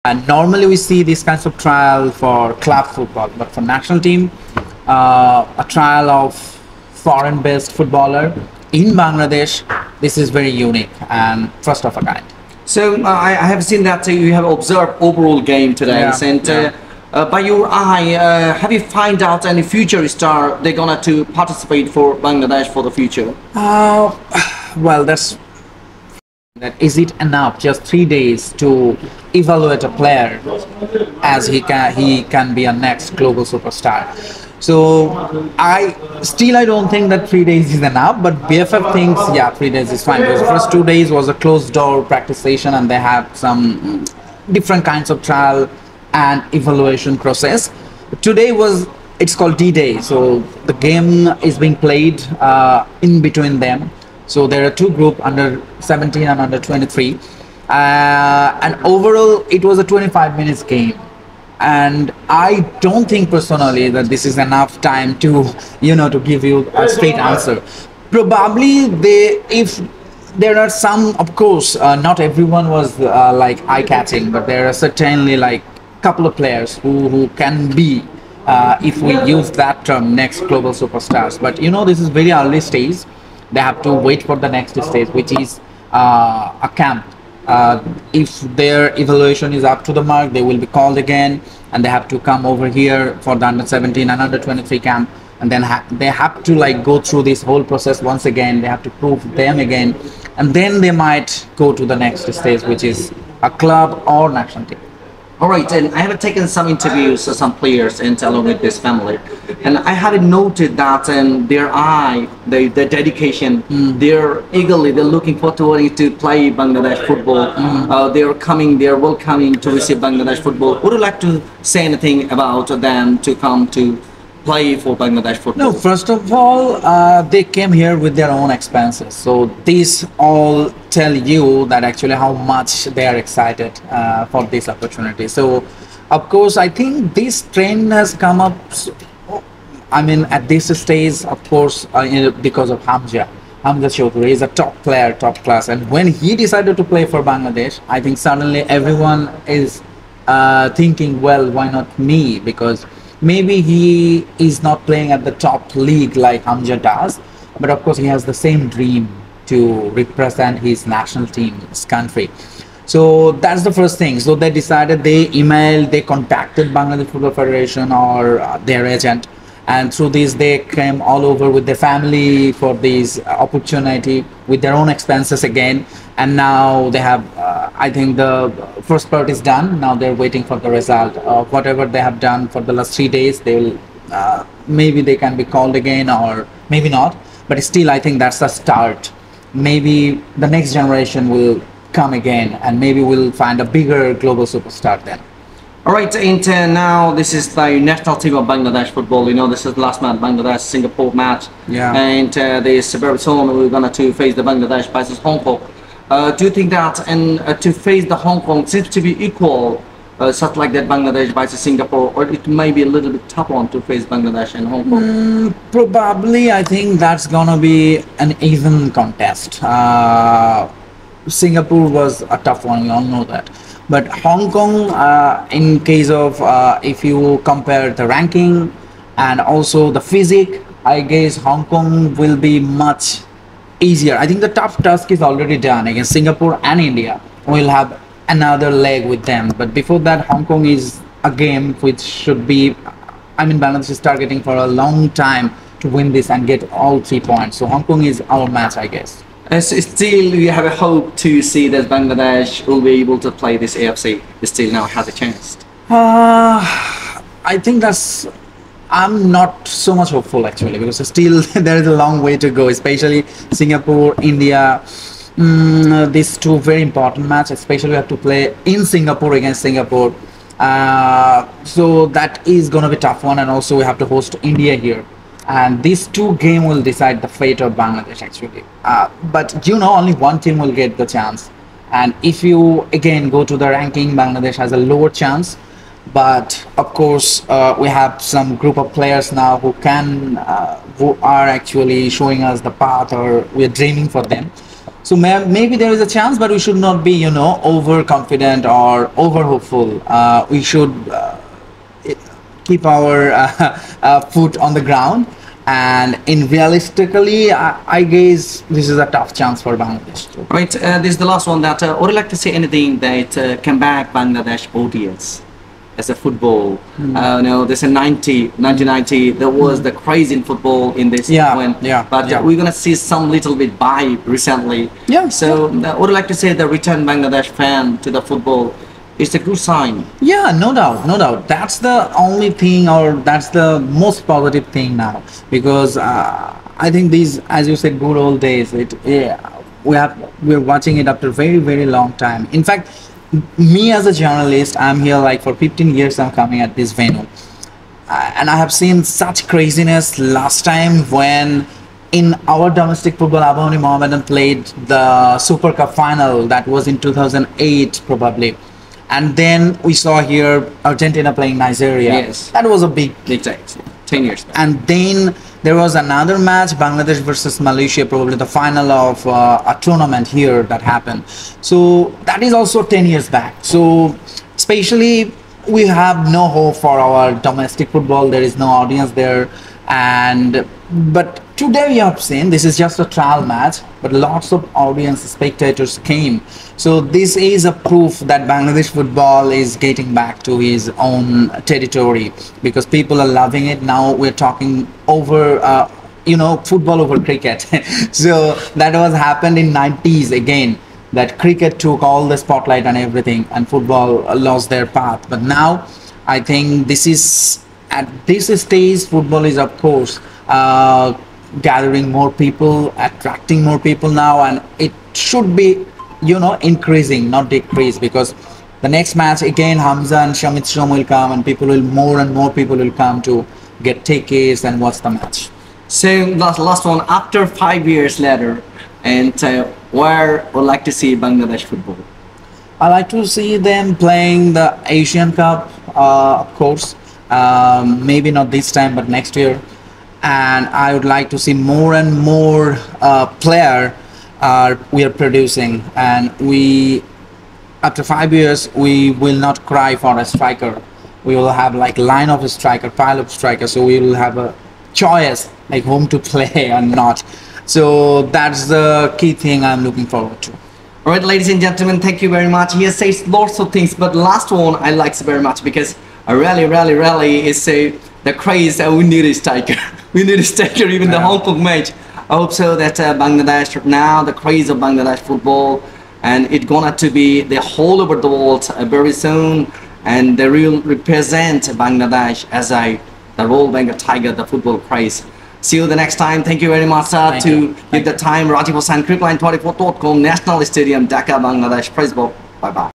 And normally we see these kinds of trial for club football, but for national team, a trial of foreign-based footballer in Bangladesh, this is very unique and first of a kind. So I have seen that you have observed overall game today, and by your eye, have you find out any future star they're gonna to participate for Bangladesh for the future? Well, is it enough just 3 days to evaluate a player as he can be a next global superstar? So I don't think that 3 days is enough, but BFF thinks 3 days is fine, because the first 2 days was a closed door practice session and they had some different kinds of trial and evaluation process. Today it's called D-Day, so the game is being played in between them. So there are two groups, under 17 and under 23, and overall it was a 25 minutes game. And I don't think personally that this is enough time to to give you a straight answer. Probably if there are some, of course, not everyone was like eye-catching, but there are certainly like couple of players who can be, if we use that term, next global superstars. But this is very early stage. They have to wait for the next stage, which is a camp. If their evaluation is up to the mark, they will be called again, and they have to come over here for the under 17 and under 23 camp, and then they have to like go through this whole process once again. They have to prove them again, and then they might go to the next stage, which is a club or national team. All right, and I have taken some interviews with some players and along with this family, and I have noted that their eye, their dedication, they're looking forward to play Bangladesh football. They're welcoming to receive Bangladesh football. Would you like to say anything about them to come to play for Bangladesh football? No, first of all, they came here with their own expenses. So these all tell you that actually how much they are excited for this opportunity. So, of course, I think this trend has come up, I mean, at this stage, of course, because of Hamza Chaudhary is a top player, top class. And when he decided to play for Bangladesh, I think suddenly everyone is thinking, well, why not me? Because maybe he is not playing at the top league like Hamza does, but of course he has the same dream to represent his national team's country. So that's the first thing. So they decided, they contacted Bangladesh Football Federation or their agent, and through this they came all over with their family for this opportunity with their own expenses again. And now they have, I think the first part is done. Now they're waiting for the result of whatever they have done for the last 3 days. They will, maybe they can be called again or maybe not. But still, I think that's the start. Maybe the next generation will come again, and maybe we'll find a bigger global superstar then. All right, and now this is the national team of Bangladesh football. This is the last match, Bangladesh-Singapore match. Yeah. And this very soon we're going to face the Bangladesh versus Hong Kong. Do you think that to face the Hong Kong seems to be equal, such like that Bangladesh versus Singapore, or it may be a little bit tough one to face Bangladesh and Hong Kong? Probably, I think that's gonna be an even contest. Singapore was a tough one, we all know that. But Hong Kong, in case of if you compare the ranking and also the physique, I guess Hong Kong will be much easier. I think the tough task is already done against Singapore and India. We'll have another leg with them, but before that, Hong Kong is a game which should be, I mean, Bangladesh is targeting for a long time to win this and get all 3 points. So Hong Kong is our match, I guess. Still, we have a hope to see that Bangladesh will be able to play this AFC. Still now has a chance. I think I'm not so much hopeful actually, because still there is a long way to go, especially Singapore, India. These two very important matches, especially we have to play in Singapore against Singapore. So that is going to be a tough one, and also we have to host India here. And these two games will decide the fate of Bangladesh actually. But only one team will get the chance. And if you again go to the ranking, Bangladesh has a lower chance. But of course, we have some group of players now who are actually showing us the path, or we're dreaming for them. So maybe there is a chance, but we should not be, overconfident or over hopeful. We should keep our foot on the ground. And in realistically, I guess this is a tough chance for Bangladesh. Right, this is the last one that would you like to say anything that can back Bangladesh audience as a football? There's a 1990, there was the craze in football in this but we're gonna see some little bit vibe recently. So would you like to say the return Bangladesh fan to the football? It's a good sign. Yeah, no doubt. That's the only thing, or that's the most positive thing now, because I think these, as you said, good old days. We're watching it after very, very long time. In fact, me as a journalist, I'm here like for 15 years. I'm coming at this venue, and I have seen such craziness last time when in our domestic football, Abahani Mohammedan played the Super Cup final. That was in 2008 probably. And then we saw here Argentina playing Nigeria. Yes. That was a big... Exactly. 10 years back. And then there was another match, Bangladesh versus Malaysia, probably the final of a tournament here that happened. So that is also 10 years back. So especially we have no hope for our domestic football. There is no audience there. But today we have seen, this is just a trial match, but lots of audience spectators came. So this is a proof that Bangladesh football is getting back to his own territory, because people are loving it. Now we're talking over, football over cricket. So that was happened in 90s again, that cricket took all the spotlight and everything, and football lost their path. But now I think this is, at this stage, football is of course gathering more people, attracting more people now, and it should be increasing, not decrease, because the next match again Hamza and Shamit Shrom will come, and more and more people will come to get tickets and watch the match. So last one, after 5 years later, and where would like to see Bangladesh football? I like to see them playing the Asian Cup, of course, maybe not this time but next year. And I would like to see more and more player we are producing, and after 5 years we will not cry for a striker. We will have like line of a striker, pile of strikers, so we will have a choice like whom to play or not. So that's the key thing I'm looking forward to. All right, ladies and gentlemen, thank you very much. He has said lots of things, but last one I like very much, because I really is the craze that we need a striker. We need a striker, even the Hong Kong match. I hope so that Bangladesh, now the craze of Bangladesh football, and it's gonna to be the whole over the world very soon, and they will represent Bangladesh as the Royal Bengal Tiger, the football craze. See you the next time. Thank you very much to give the time. Rajib Hossain, Cripline 24.com, National Stadium, Dhaka, Bangladesh. Praise God. Bye bye.